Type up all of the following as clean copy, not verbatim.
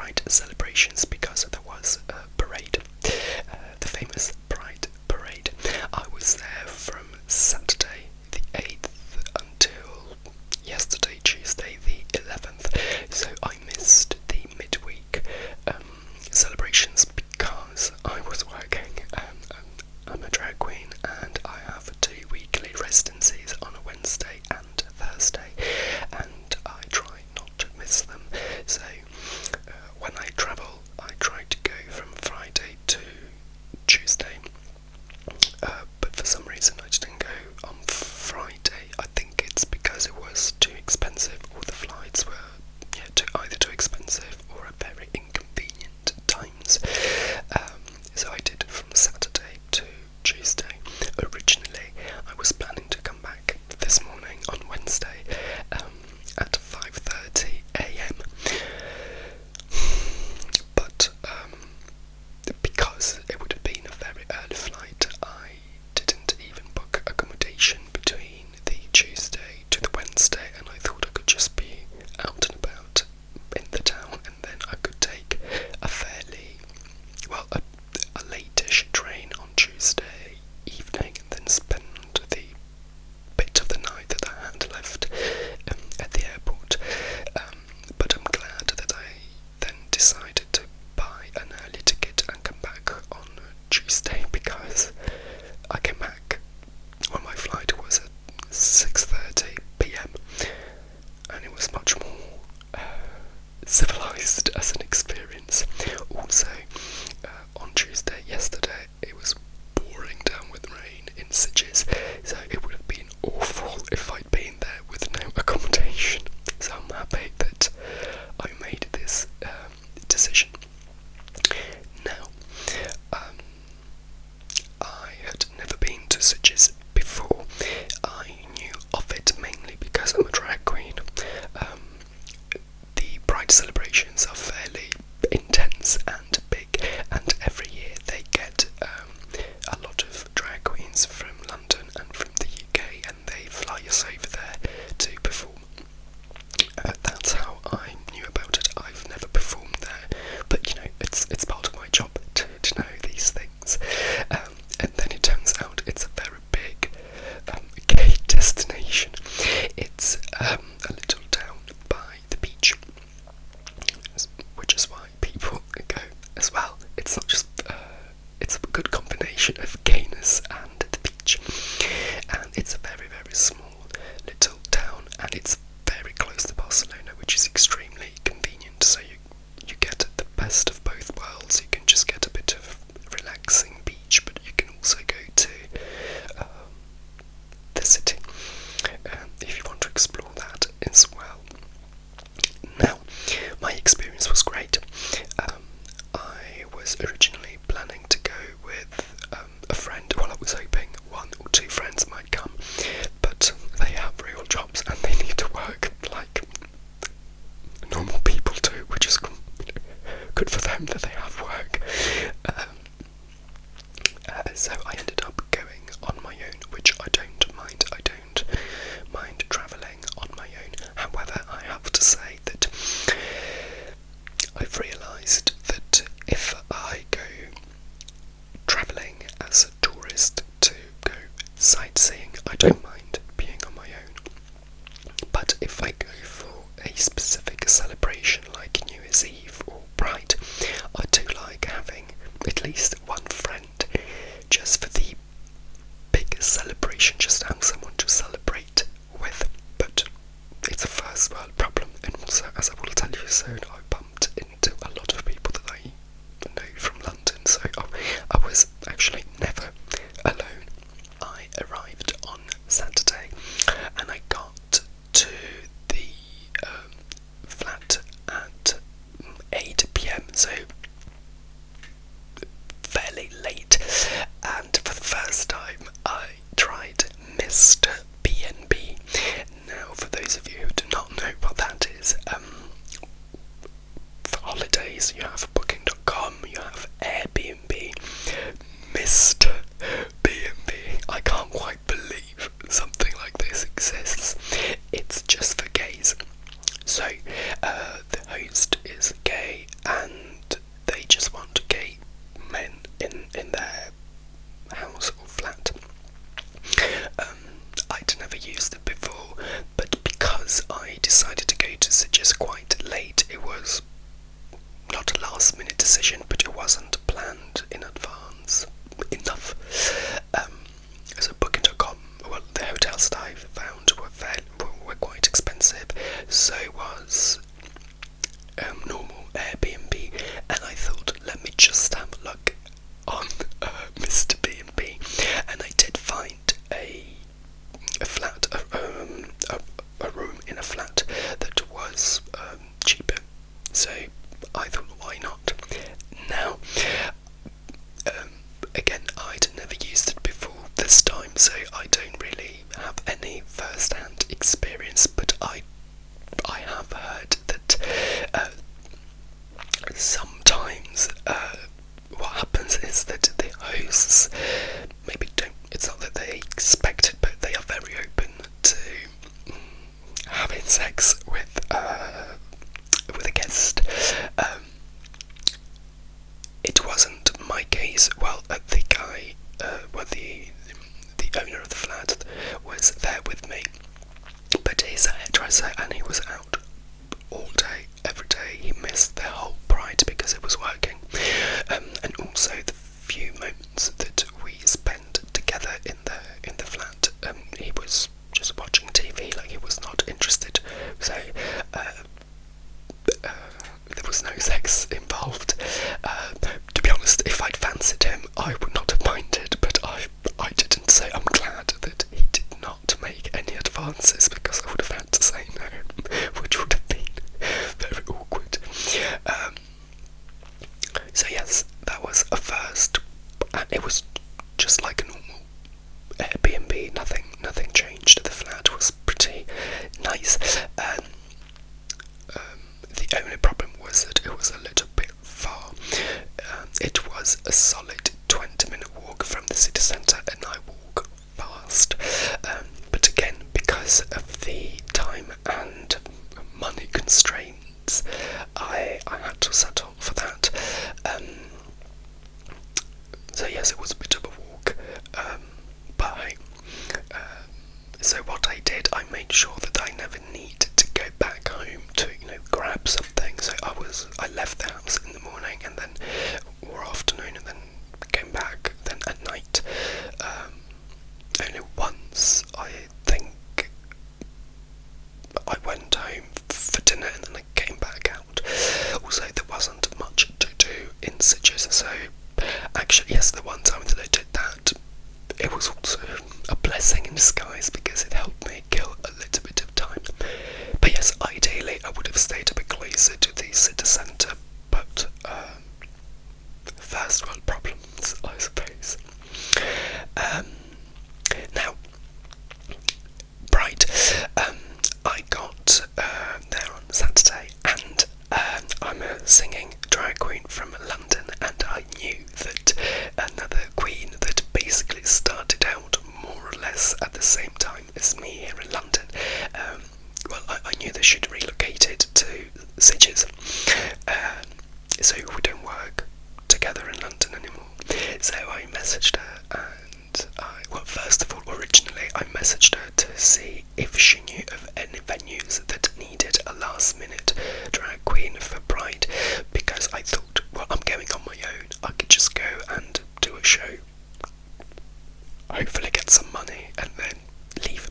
Pride celebrations because there was a parade, the famous Pride Parade. I was there from Saturday the 8th until yesterday, Tuesday the 11th, so I missed the midweek celebrations because I was working. I'm a drag queen and I have 2 weekly residencies on a Wednesday and Thursday, and I try not to miss them. So when I travel, I try to go from Friday to Tuesday, but for some reason I didn't go on Friday. I think it's because it was too expensive, or the flights were either too expensive or at very inconvenient times. So I did from Saturday to Tuesday. Originally, I was planning to come back this morning on Wednesday at 5:30 a.m. But because it would have been a very early flight, I didn't even book accommodation between the Tuesday to the Wednesday, and I thought I could just be out and about in the town, and then I could take a late-ish train on Tuesday evening, and then spend the bit of the night that I had left at the airport. But I'm glad that I then decided to buy an early ticket and come back on Tuesday, because I came back when my flight was at 6:30 p.m. and it was much more civilized as an experience. Also, on Tuesday, yesterday, it was pouring down with rain in Sitges, so it would have been awful if I'd been there with no accommodation. So I'm happy that I made this decision. Now, I had never been to Sitges before. I knew of it mainly because I'm a drag queen. The Pride celebrations are fairly intense and big, and every year they get a lot of drag queens from London and from the UK, and they fly us over there to perform. That's how I knew about it. I've never performed there, but it's part of my job to know these things. And then it turns out it's a very big gay destination. It's a little town by the beach, which is why people go as well. It's not just it's a good combination of gayness and the beach, and it's a very, very small little town, and it's very close to Barcelona, which is extremely convenient. So you get the best of both worlds. You can just get a bit of relaxing beach, but you can also go to the city if you want to explore that as well. Now, my experience was great. I was originally planning to go with a friend. Well, I was hoping 1 or 2 friends might come, but they have real jobs and they need to work like normal people do, which is good for them that they have work. So I ended up going on my own, which I don't mind. I don't mind travelling on my own. However, I have to say that I've realised that if I go travelling as a tourist to go sightseeing, I don't mind being on my own. But if I go for a specific celebration like New Year's Eve or Pride, I do like having at least one friend, just for the big celebration, just to have someone to celebrate with. But it's a first world problem, and also, as I will tell you soon, I bumped into a lot of people that I know from London, so I was actually never alone. I arrived on Saturday, and I got to the flat at 8 p.m, so fairly late, and for the first time I tried Mr. B&B. Now, for those of you who do not know what that is, for holidays you have booking.com, you have Airbnb. Mr. B&B, I can't quite believe something like this exists. It's just for gays. So the host is gay, and sometimes what happens is that the hosts maybe don't, it's not that they expect it, but they are very open to having sex with a guest. It wasn't my case. Well, the guy, the owner of the flat was there with me, but he's a hairdresser and he was out all day, every day. He missed the whole Pride because it was working, and also the few moments that we spent together in the flat, he was just watching TV, like he was not interested. So there was no sex involved. To be honest, if I'd fancied him, I would not have minded, but I didn't, so I'm glad that he did not make any advances, because I would have had to say no, which would have been very awkward. So yes, that was a first, and it was just like a normal Airbnb. Nothing changed. The flat was pretty nice. The only problem was that it was a little bit far. It was a solid 20-minute walk from the city centre, and I walk fast. But again, because of the time and money constraints, I had to settle for that. So yes, it was a bit of a walk. So what I did, I made sure that I never needed to go back home to, grab something. So I left the house in the morning, and then, or afternoon, and then came back. Then at night, only once, I think, I went home for dinner, and then I came back out. Also, there wasn't much to do in Sitges, so actually, yes, the one time that I did that, it was also a blessing in disguise, because it helped me kill a little bit of time. But yes, ideally I would have stayed a bit closer to the city centre, but first world problems, I suppose. Now, Pride, I got there on Saturday, and I'm a singing drag queen from London, and I knew that another queen that basically started out more or less at the same time as me here in London, I knew that she'd relocated to Sitges, so we don't work together in London anymore. So I messaged her, and first of all, originally I messaged her to see if she knew of any venues that needed a last minute drag queen for Pride, because I thought, well, I'm going on my own, I could just go and do a show, hopefully get some money, and then leave.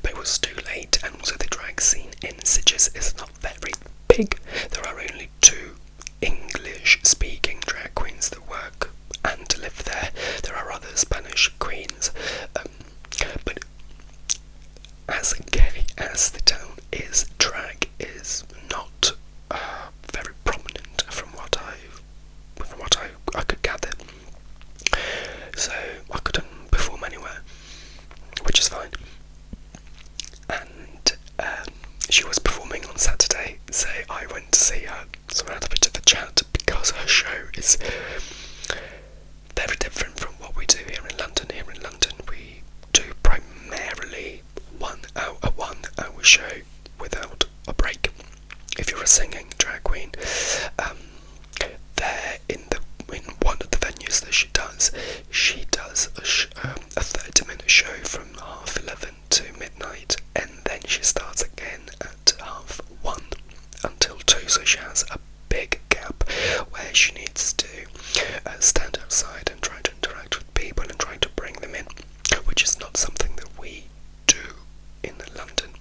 But it was too late, and also the drag scene in Sitges is not very big. There are only 2 English-speaking drag queens that work and live there. There are other Spanish queens, but as gay as the town is, drag is not very prominent from what I could gather. So I couldn't perform anywhere, which is fine. And she was performing on Saturday, so I went to see her. So I had a bit of a chat, because her show is very different from what we do here in London. Here in London, we do primarily a 1 hour show without a break. If you're a singing drag queen, there in one of the venues that she does a 30-minute show from 11:30 to midnight, and then she starts again at 1:30 until 2. So she has a big gap where she needs to stand outside and try to interact with people and try to bring them in, which is not something that we do in London.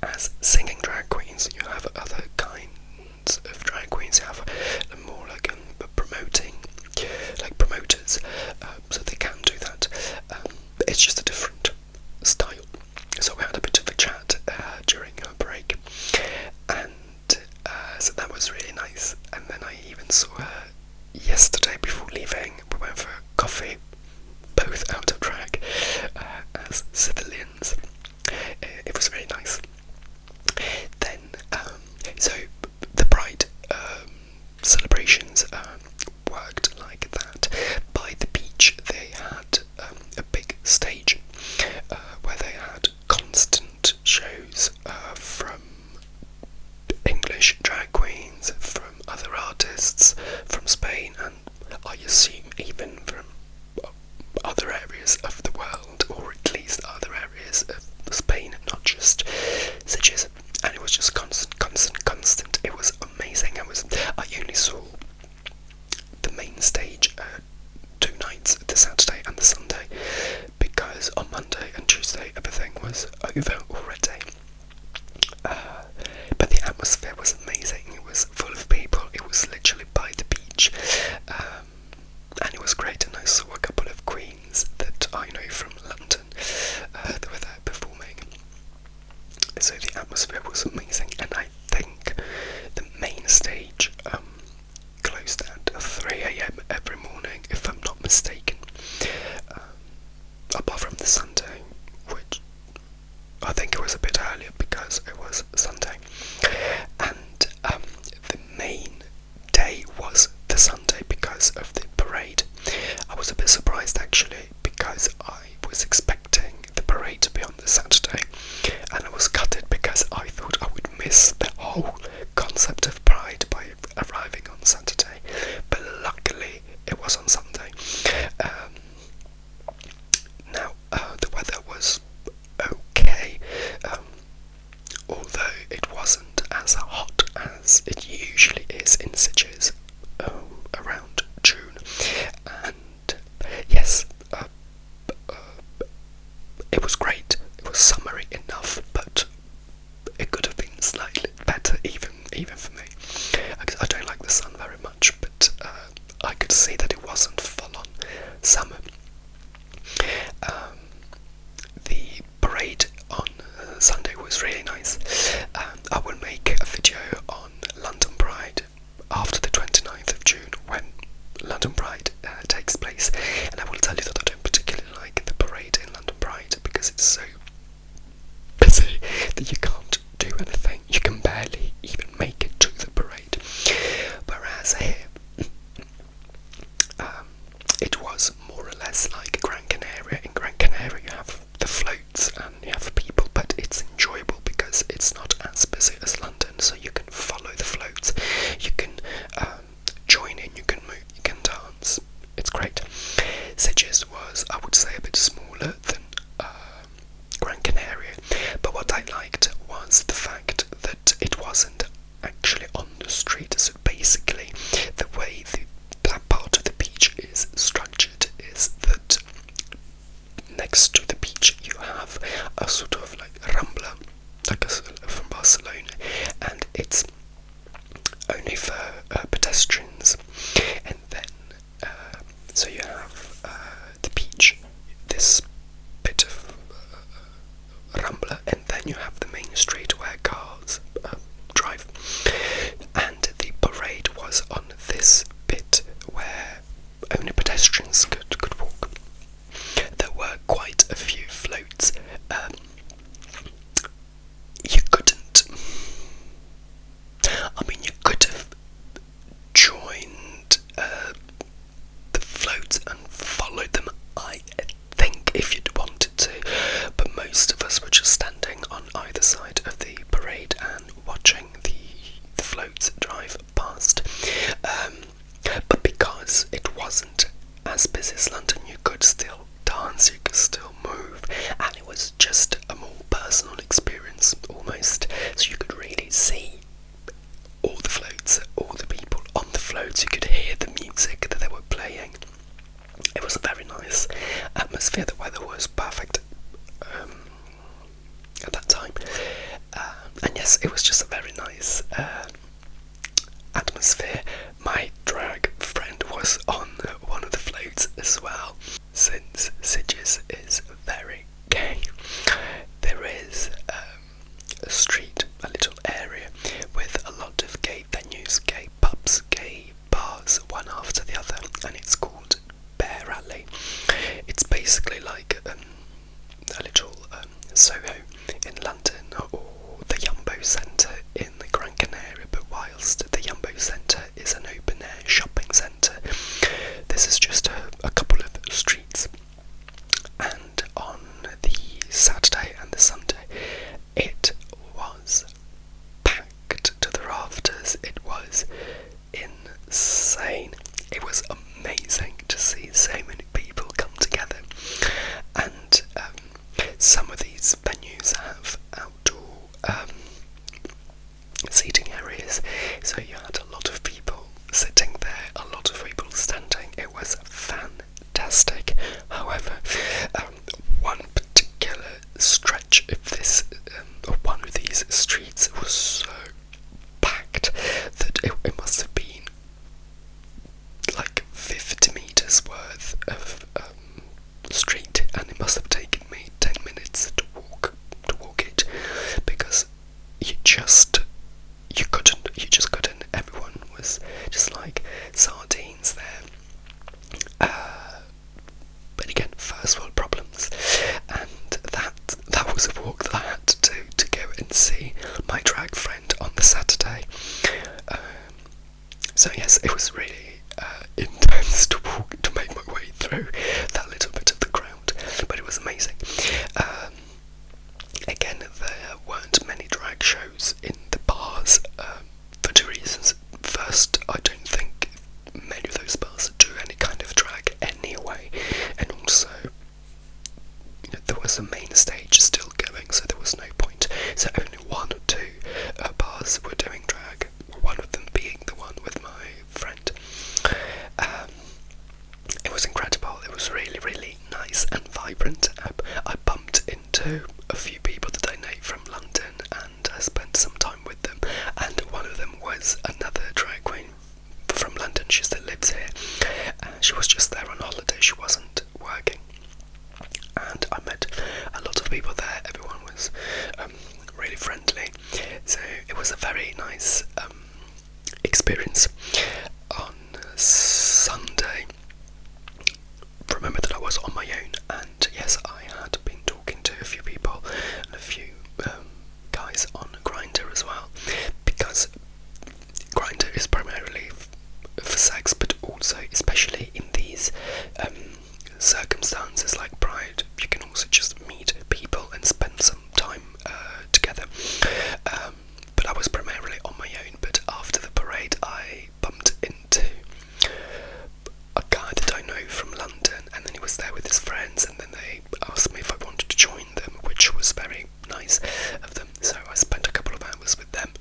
As singing drag queens, you have other kinds of drag queens. You have more like promoters, so they can do that. But it's just a different style. So we had a bit of a chat during our break, and so that was I assume even from other areas of the world, or at least other areas of Spain, not just Sitges. And it was just constant. It was amazing. I only saw the main stage 2 nights, the Saturday and the Sunday, because on Monday and Tuesday everything was over already. But the atmosphere was amazing. It was full of people. It was literally by the beach, and it was great. And I saw a couple of queens that I know from London that were there performing. So the atmosphere was amazing, and I think the main stage closed at 3 AM every morning, if I'm not mistaken. Apart from the Sunday, which I think it was a bit earlier because it was Sunday. And the main day was the Sunday because of the parade. I was a bit surprised actually, because I was expecting the parade to be on the Saturday, and I was gutted because I thought I would miss the whole concept of Pride by arriving on Saturday, but luckily it was on Sunday. Now the weather was okay, although it wasn't as hot as it usually is in Sitges around June. And yes, it was great. It was summery enough, but it could have been slightly better, even for me. I don't like the sun very much, but I could see that it wasn't full on summer. The parade on Sunday was really nice. I will make a video on London Pride after the 29th of June, when London Pride takes place, and I will tell you that I don't particularly like the parade in London Pride because it's so busy that you can't do anything. You can barely even make it to the parade. Whereas here, it was more or less like Gran Canaria. In Gran Canaria you have the floats and you have people, but it's enjoyable because it's not as busy as London, so you can follow the floats, you can join in, you can move, you can dance. It's great. Sitges was, I would say, a bit smaller than Gran Canaria, but what I liked was the fact that it wasn't actually on the street. So basically the way that part of the beach is structured is that next to the beach you have a sort of like Ramble, like from Barcelona, and it's only for pedestrians. And then so you have the beach, this bit of Ramble, and then you have the main street where cars drive. And the parade was on this bit where only pedestrians could walk. There were quite a few floats. You couldn't. I mean, you could have joined the floats and followed them, I think, if you'd wanted to, but most of us were just standing on either side of the parade and watching the floats drive past. But because it wasn't as busy as London, you could still dance, you could still move, and it was just a more personal experience almost, so you could really see all the floats, all the people on the floats, you could hear the music that they were playing. It was a very nice atmosphere. The weather was perfect at that time, and yes, it was just a very nice atmosphere. My drag friend was on one of the floats as well. Since Sitges is very gay, there is a street, a little area with a lot of gay venues, gay pubs, gay bars, one after the other, and it's called Bear Alley. It's basically like a little Soho in London, or the Jumbo Centre in the Gran Canaria, but whilst the Jumbo Centre is an open-air shopping centre, this is just a couple of streets. And on the Saturday and the Sunday, it was packed to the rafters. It was insane. It was amazing. place. So you had a lot of people sitting there, a lot of people standing. It was fantastic. However, one particular stretch of this, one of these streets was so packed that it must have been like 50 meters worth of street, and it must have taken me 10 minutes to walk it, because you just couldn't. Everyone was just like sardines there. But again, first world problems, and that was a walk that I had to do to go and see my drag friend on the Saturday. So yes, it was really intense to walk, to make my way through that little bit of the crowd, but it was amazing. Again, there weren't many drag shows in the bars, for two reasons. First, I don't think many of those bars do any kind of drag anyway, and also, there was a main stage still going, so there was no point. So only one or two bars were doing drag, one of them being the one with my friend. It was incredible. It was really, really nice and vibrant. I bumped into a few people that I know from London, and I spent some time with them, and one of them was another drag queen from London. She still lives here. She was just there on holiday, she wasn't working, and I met a lot of people there. Everyone was really friendly, so it was a very nice experience. On Sunday, remember that I was on my own, and yes, I had been talking to a few people and a few guys on Grindr as well, because Grindr is primarily for sex, but also, especially in these circumstances like Pride, you can also just meet people and spend some time together. But I was primarily on my own. But after the parade, I bumped into a guy that I know from London, and then he was there with his friends, and then they asked me if I wanted to join them, which was very nice of them. So I spent a couple of hours with them,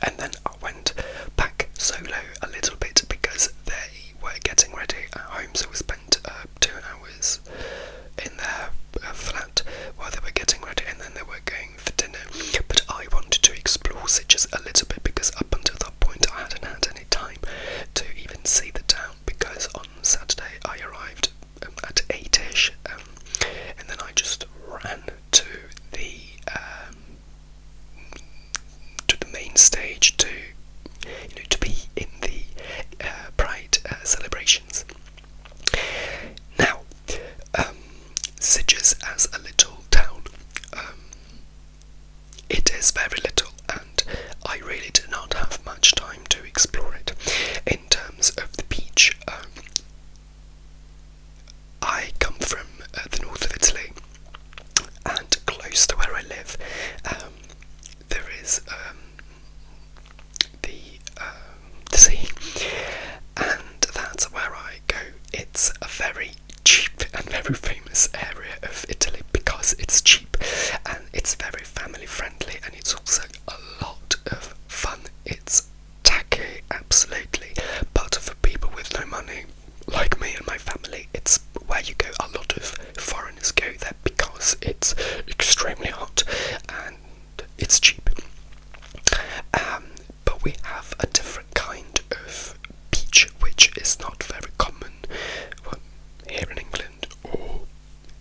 and then I went back solo a little bit because they were getting ready at home. So we spent 2 hours in their flat while they were getting ready, and then they were going for dinner. But I wanted to explore Sitges a little bit, because up until that point I hadn't had any time to even see the town, because on Saturday I arrived at 8ish, and then I just ran to the main stage to be in the Pride celebrations. Now, Sitges as a little town, it is very little, and I really did not have much time to explore it. In terms of the beach, I come from the north of Italy, and close to where I live, there is the sea, and that's where I go. It's a very cheap and very famous area of Italy because it's cheap, and it's very family friendly, and it's also a lot of fun. It's tacky, absolutely, but for people with no money, like me and my family, it's where you go. A lot of foreigners go there because it's extremely hot and it's cheap. But we have a different kind of beach, which is not very common here in England, or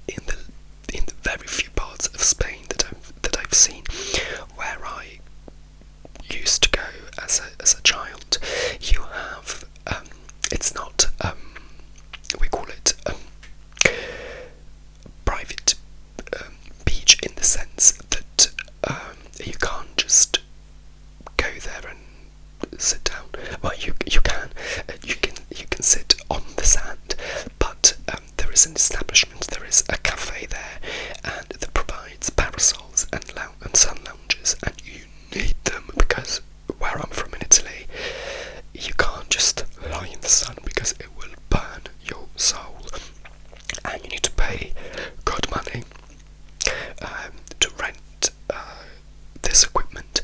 in the very few parts of Spain that I've seen, where I used to go as a child. You have it's not we call it private beach, in the sense that you can't just go there and sit down. Well, you can sit on the sand, but there is an establishment, there is a cafe there, and that provides parasols and sun lounges, and you need them, because where I'm from in Italy, you can't just lie in the sun because it will burn your soul, and you need to pay good money to rent this equipment.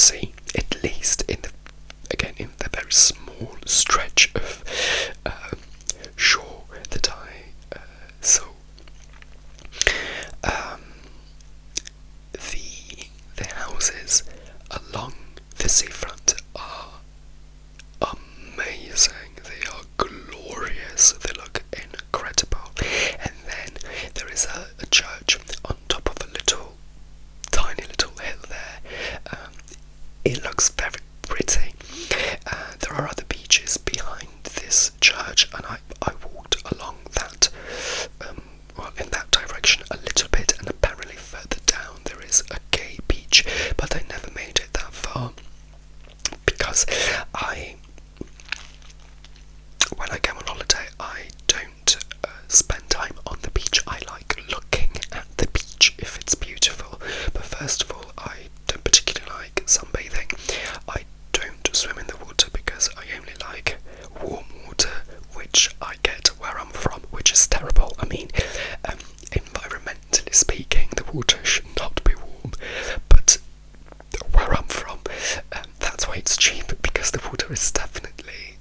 see, at least in the very small stretch of shore that I saw. The houses along the seafront are amazing. They are glorious. They look incredible. And then there is a church on top of a tiny little hill there. It looks very pretty. There are other beaches behind this church, and I walked along that, in that direction a little bit, and apparently further down there is a gay beach, but I never made it that far because when I go on holiday, I don't spend time on the beach. I like looking at the beach if it's beautiful. But first of all, I don't particularly like sunbathing. I don't swim in the water because I only like warm water, which I get where I'm from, which is terrible. I mean, environmentally speaking, the water should not be warm, but where I'm from, that's why it's cheap, because the water is definitely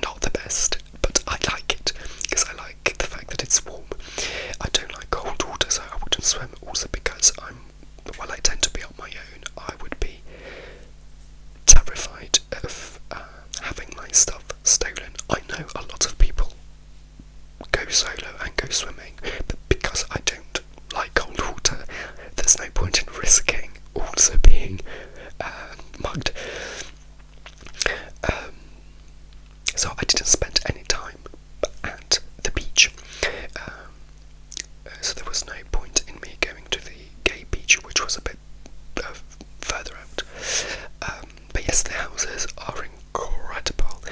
not the best, but I like it because I like the fact that it's warm. I don't like cold water, so I wouldn't swim. Also because I tend to be on my own, I would be terrified of having my stuff stolen. I know a lot of people go solo and go swimming, but because I don't like cold water, there's no point in risking also being mugged. So I didn't spend any time at the beach. So there was no point in me going to the gay beach, which was a bit further out. But yes, the houses are incredible.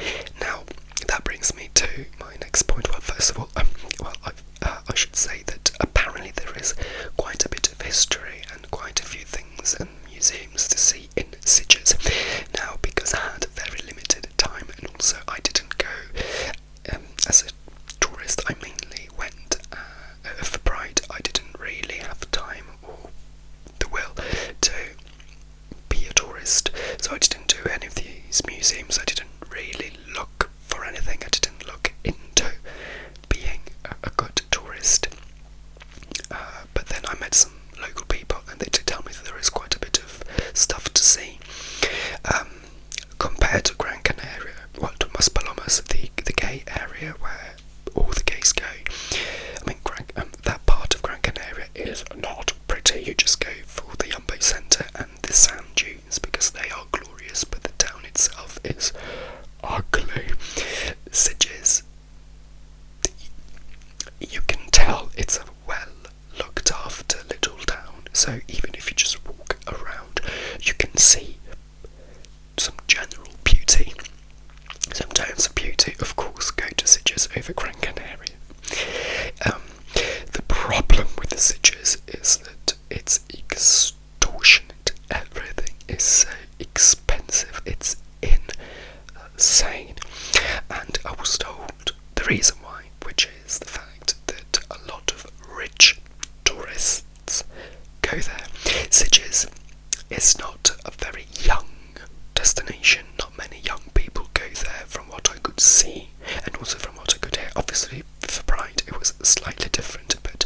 Now, that brings me to my next point. Well, first of all, I should say that apparently there is quite a bit of history and quite a few things and museums to see in Sitges. Now, because I had very limited time, and also I didn't go as a tourist, I mainly went for Pride. I didn't really have time or the will to be a tourist, so I didn't do any of these museums. I didn't really look for anything. I didn't look into being a good tourist. But then I met some local people, and they did tell me that there is quite a bit of stuff to see. Compared to Gran Canaria, well, to Mas Palomas, the gay area where all the gays go. I mean, that part of Gran Canaria is not pretty. You just go for the Jumbo Centre and the sand dunes because they are glorious, but the town itself is ugly. Sitges, you can tell it's a well looked after little town, so even if you just walk around, you can see some general beauty. Some towns of beauty, of course, go to Sitges over Gran Canaria. The problem with the Sitges is that it's extortionate. Everything is so expensive. It's insane. And I was told the reason why, which is the fact that a lot of rich tourists go there. Sitges is not a very young destination. Not many young people go there, from what I could see, and also from what I could hear. Obviously, for Pride, it was slightly different, but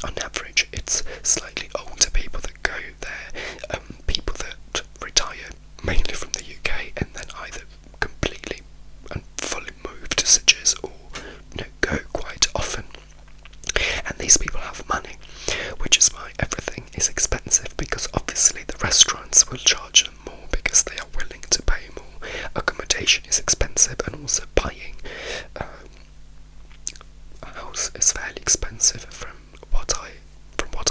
on average, it's slightly older people that go there, people that retire mainly from the UK and then either completely and fully move to Sitges or go quite often. And these people have money, which is why everything is expensive, because obviously the restaurants will charge them more because they are willing to pay more. Accommodation is expensive, and also buying a house is fairly expensive from what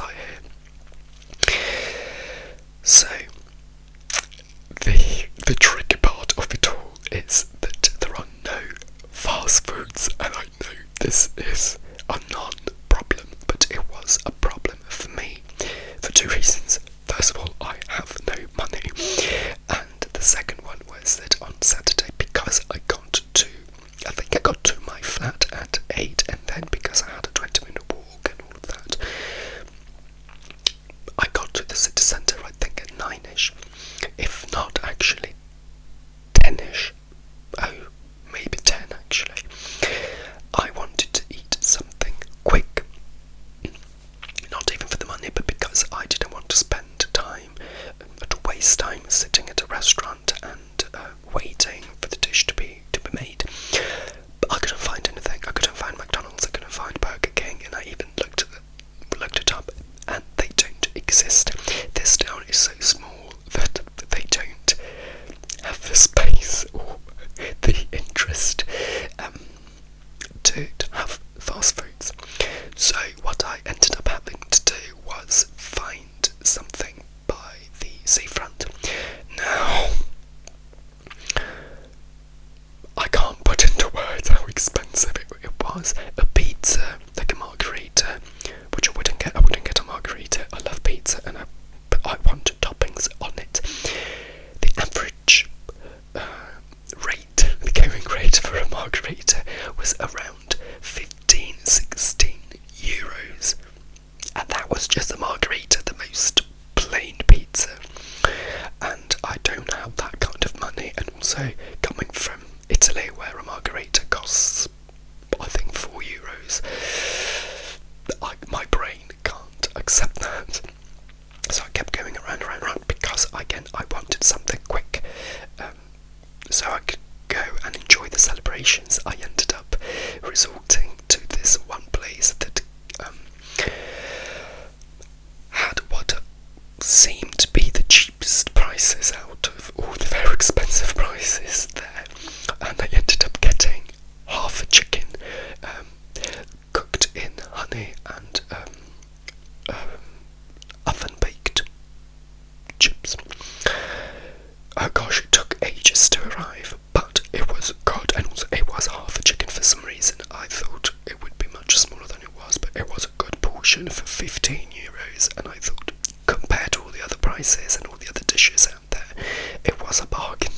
I hear. So the tricky part of it all is that there are no fast foods, and I know this is a non-problem, but it was a problem for me for two reasons. First of all, I have no money, and the second one was that on Saturday, because I think I got to my flat at 8, and then because I had a 20-minute walk and all of that, I got to the city centre I think at 9 time sitting at a restaurant and waiting for the dish to be made. But I couldn't find anything. I couldn't find McDonald's. I couldn't find Burger King, and I even looked it up, and they don't exist. This town is so small that they don't have the space or the interest to have fast foods. So what I ended up having to do was find something by the seafront. Now, I can't put into words how expensive it was. A pizza, like a margherita, which I wouldn't get. I wouldn't get a margherita. I love pizza, but I wanted toppings on it. The average the going rate for a margherita was around 15-16 euros, and that was just a margherita, the most plain pizza. And I don't have that kind of money, and also coming from Italy, where a margherita costs, I think, 4 euros, my brain can't accept that. So I kept going around, because again, I wanted something quick, so I could go and enjoy the celebrations. I ended up resorting to this one place that had what seemed to be the cheapest prices out of all the very expensive prices there, and I ended up getting half a chicken cooked in honey and oven baked chips. Oh gosh, it took ages to arrive, but it was good, and also it was half a chicken for some reason. I thought it would be much smaller than it was, but it was a good portion for 15 euros, and I thought, compared to all the other prices and all the other dishes out there, it was a bargain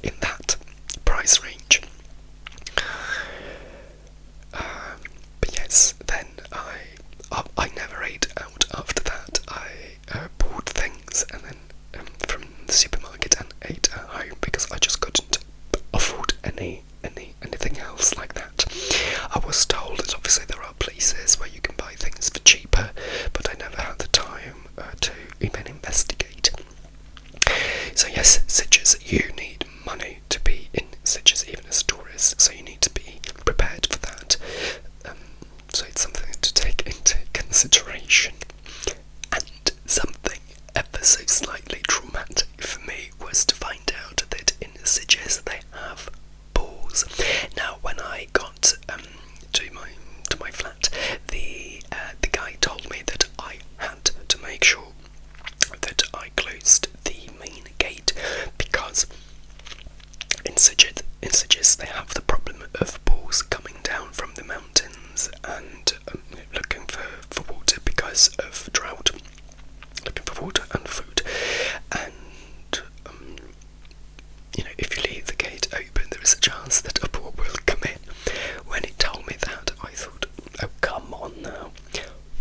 in that price range. But yes, then I never ate out after that. I bought things and then from the supermarket and ate at home, because I just couldn't afford anything else like that. I was told that obviously there are places where you can buy things for cheaper, but I never had the time to even investigate. So yes, Sitges, you need money to be in Sitges, even as tourists, so you need to be prepared for that. So it's something to take into consideration. And something ever so slightly traumatic for me was to find out that in Sitges they have balls. Now, when I got to my flat, the guy told me that I had to make sure that I closed the main gate, because in Sitges they have the problem of balls coming down from the mountains and looking for water because of drought, looking for water and food. And if you leave the gate open, there is a chance that a ball will come in. When he told me that, I thought, oh, come on now.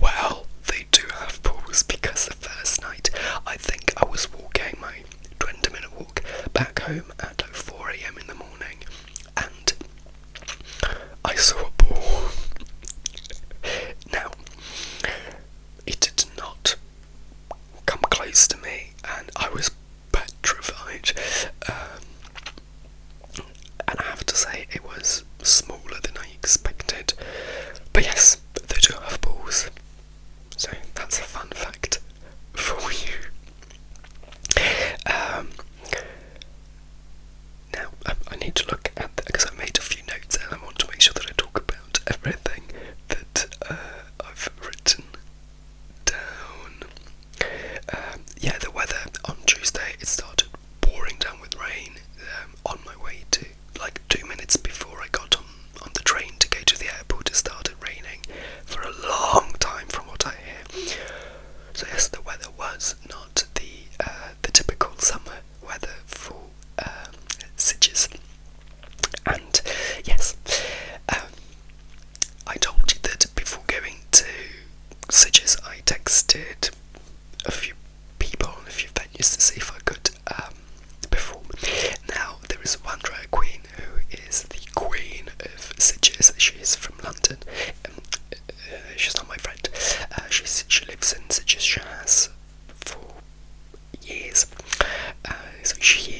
Well, they do have balls, because the first night, I think I was walking my 20-minute walk back home at 4 a.m. in the morning, and I saw a ball. Now, it did not come close to me, and I was petrified. And I have to say, it was smaller than I expected. But yes, they do have balls. So that's a fun fact for you. Now, I need to look at that, because I made a few notes and I want to make sure that I talk about everything that I've written down. Yeah, the weather on Tuesday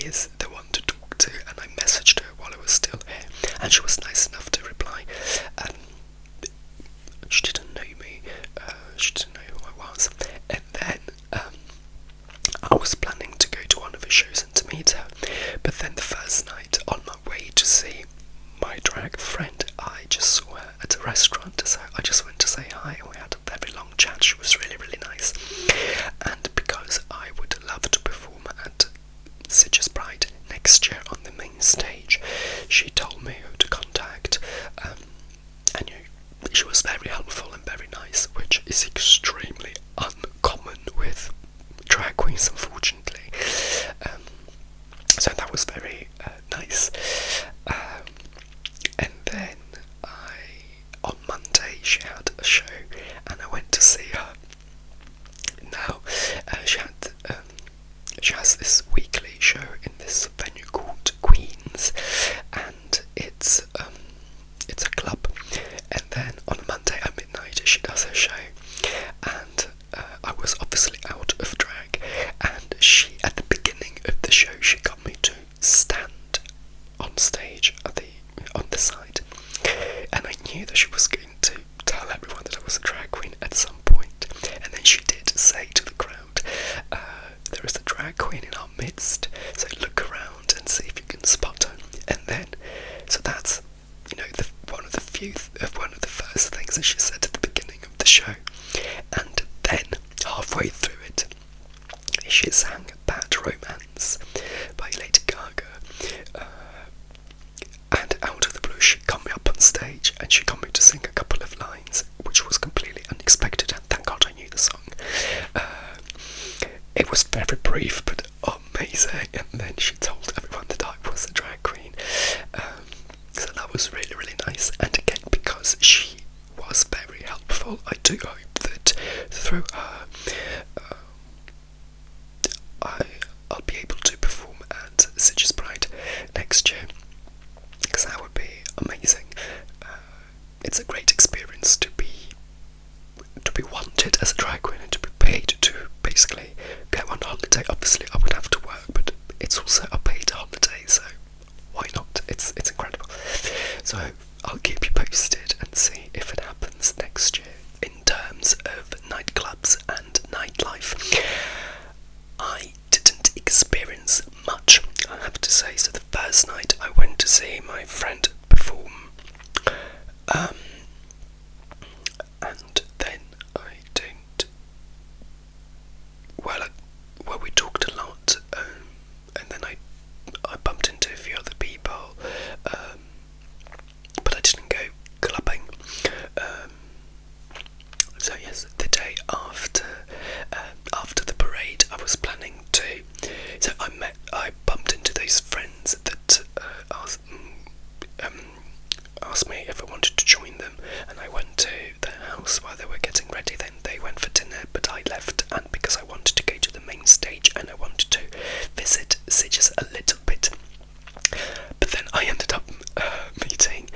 is the one to talk to, and I messaged her while I was still here, and she was nice enough to reply. She didn't know me, she didn't know who I was, and then I was planning to go to one of her shows and to meet her, but then the first night, on my way to see my drag friend, I just saw her at a restaurant, so I just went to say hi, and we had a very long chat. She was really, really nice, and because I would love to perform at Sitges Pride next year on the main stage, she told me who to contact, and she was very helpful and very nice, which is extremely uncommon with drag queens, unfortunately. So that was very nice. And then on Monday she had a show, and I went to see her. Now she has this weekly show in this venue called Queens, and it's a club. And then on a Monday at midnight she does her show, and I was obviously out of drag, and she, at the beginning of the show, she got me to stand on stage on the side, and I knew that she was going to tell everyone that I was a drag queen at some point. And then she did say to the crowd, there is a drag queen in our midst, so look around and see if you can spot her. And then, so that's, one of the first things that she said at the beginning of the show. And then, halfway through it, she sang Bad Romance by Lady Gaga, and out of the blue she got me up on stage and she got me to sing a couple of lines, which was completely unexpected, and thank God I knew the song. It was very brief but amazing, and then she told everyone that I was a drag queen, so that was really, really nice. And again, because she was very helpful, I do hope that through her I'll be able to perform at Sitges Pride next year, because that would be amazing. It's a great experience to be wanted as a drag queen and to be paid to basically go on holiday. Obviously I would have to work, but it's also a paid holiday, so why not? It's incredible. So I'll keep you posted and see if it happens next year. In terms of nightclubs and nightlife, I didn't experience much, I have to say. So the first night I went to see my friend perform, and then I didn't. Well, we talked a lot, and then I bumped into a few other people, but I didn't go clubbing. So yes, the day after the parade, I was planning to. So I bumped into those friends that asked me if I wanted to join them, and I went to their house while they were getting ready. Then they went for dinner, but I left, and because I wanted to go to the main stage and I wanted to visit Sitges a little bit. But then I ended up meeting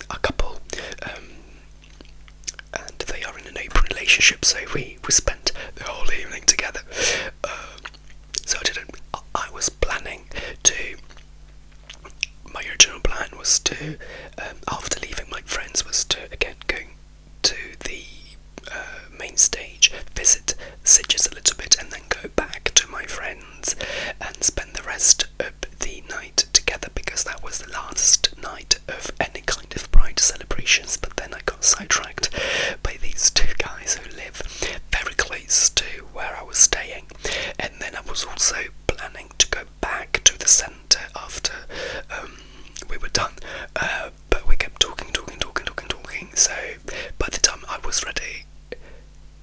a couple, and they are in an open relationship, so we spent the whole evening together. So I was planning to, my original plan was to, after leaving my friends, was to again go to the main stage, visit Sitges a little bit, and then go back to my friends and spend the rest of the night together, because that was the last night of any kind of Pride celebrations. But then I got sidetracked by these two guys who live very close to where I was staying, and then I was also planning to go back to the centre after we were done, but we kept talking, so by the time I was ready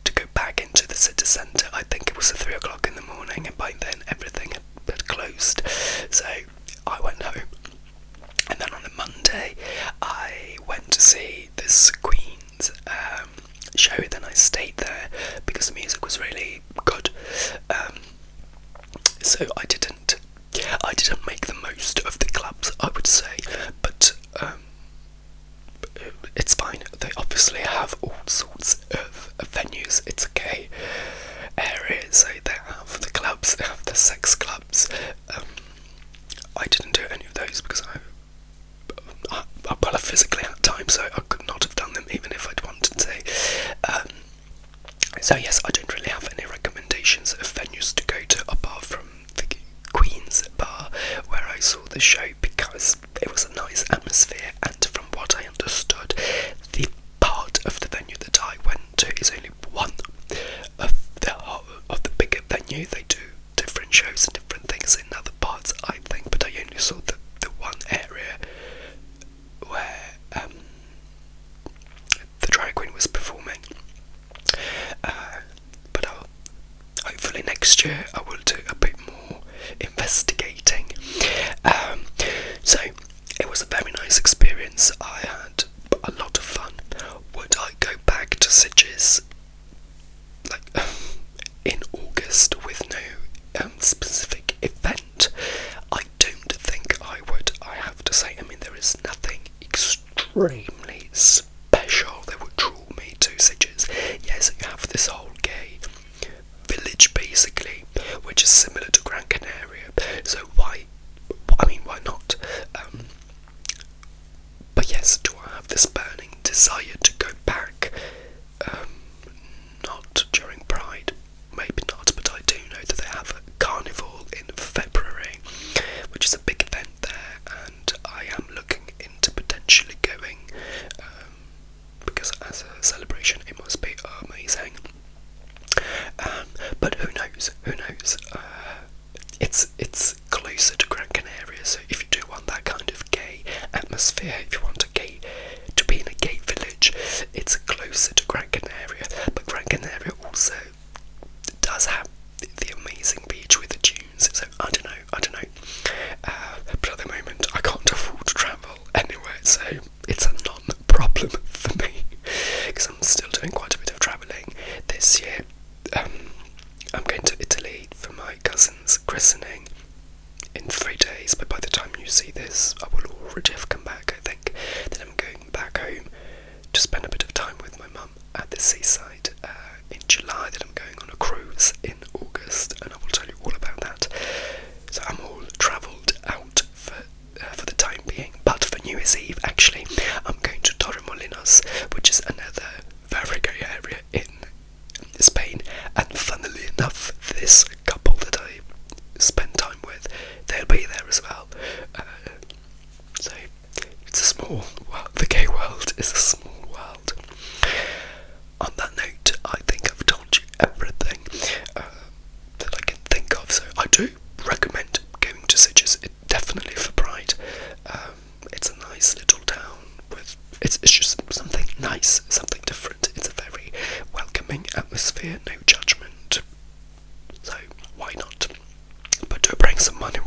to go back into the city centre, I think it was at 3 o'clock in the morning, and by then everything had closed, so I went home. And then on the Monday I went to see this Queen's show. Then I stayed there because the music was really good, so I didn't make the most of the clubs, I would say, but it's fine. They obviously have all sorts of venues. It's a gay area, so they have the clubs, they have the sex clubs, So yes, I don't really have any recommendations of venues to go to apart from the Queen's Bar where I saw the show, because it was a nice atmosphere, and from what I understood, the part of the venue that I went to is only one of the bigger venue. They do different shows and different things in other parts, I think, but I only saw the one area where the drag queen was performing. But hopefully next year I will do a bit more investigating. So it was a very nice experience. I had a lot of fun. Would I go back to Sitges in August with no specific event? I don't think I would. I have to say, I mean, there is nothing extremely special that would draw me to Sitges. Yes, you have this whole gay village basically, which is similar to Gran Canaria, so why not? But yes, do I have this burning desire to go back? Not during Pride, maybe not, but I do know that they have a carnival in February, which is a big event there, and I am looking into potentially going, because as a celebration it must be amazing. But who knows? It's closer to Gran Canaria, so if you do want that kind of gay atmosphere, if you want to be in a gay village, it's closer to Gran Canaria. But Gran Canaria also does have the amazing beach with the dunes, so I don't know. But at the moment I can't afford to travel anywhere, so it's a non-problem for me, because I'm still doing quite a bit of travelling this year. I'm going to Italy for my cousin's christening in 3 days, but by the time you see this I will already have come back, I think. Then I'm going back home to spend a bit of time with my mum at the seaside in July. Then I'm going on a cruise in August, and I will tell you all about that. So I'm all travelled out for the time being. But for New Year's Eve, actually, I'm going to Torremolinos, which is another very gay area in Spain, and funnily enough, this couple that I spend time with, they'll be there as well. So it's a small world. The gay world is a small world. On that note, I think I've told you everything that I can think of. So I do recommend going to Sitges, definitely for Pride. It's a nice little town with it's just something nice, something different. It's a very welcoming atmosphere, no judgment. So why not? But do bring some money